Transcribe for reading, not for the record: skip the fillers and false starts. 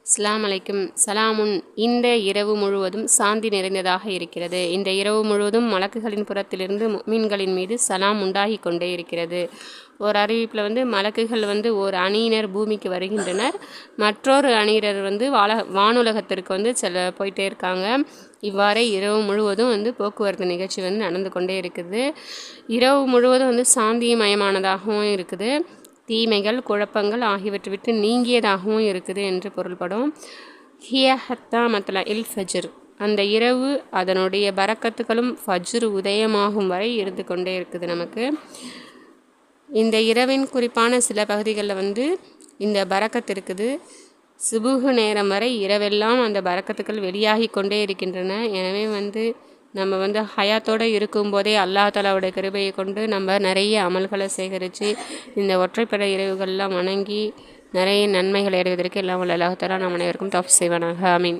அஸ்ஸலாமு அலைக்கும். சலாமுன். இந்த இரவு முழுவதும் சாந்தி நிறைந்ததாக இருக்கிறது. இந்த இரவு முழுவதும் மலக்குகளின் புறத்திலிருந்து முஃமின்களின் மீது சலாம் உண்டாகி கொண்டே இருக்கிறது. ஒரு அறிவிப்பில் மலக்குகள் ஒரு அணியினர் பூமிக்கு வருகின்றனர், மற்றொரு அணியினர் வானுலகத்திற்கு போயிட்டே இருக்காங்க. இவ்வாறே இரவு முழுவதும் போக்குவரத்து நிகழ்ச்சி நடந்து கொண்டே இருக்குது. இரவு முழுவதும் சாந்திமயமானதாகவும் இருக்குது, தீமைகள் குழப்பங்கள் ஆகியவற்றை விட்டு நீங்கியதாகவும் இருக்குது என்று பொருள்படும். ஹிய ஹத்தா மத்ல இல் ஃபஜ்ர், அந்த இரவு அதனுடைய பரக்கத்துகளும் ஃபஜ்ர் உதயமாகும் வரை இருந்து கொண்டே இருக்குது. நமக்கு இந்த இரவின் குறிப்பான சில பகுதிகளில் இந்த பரக்கத்து இருக்குது. சுபுகு நேரம் வரை இரவெல்லாம் அந்த பரக்கத்துக்கள் வெளியாகி கொண்டே இருக்கின்றன. எனவே நம்ம ஹயாத்தோடு இருக்கும்போதே அல்லாஹ் தஆலாவுடைய கிருபையை கொண்டு நம்ம நிறைய அமல்களை சேகரித்து இந்த ஒற்றைப்படை இரவுகள்லாம் வணங்கி நிறைய நன்மைகளை அடைவதற்கு எல்லாம் வல்ல அல்லாஹ் தஆலா நம் அனைவருக்கும் தௌஃபீக் செய்வானாக. ஆமீன்.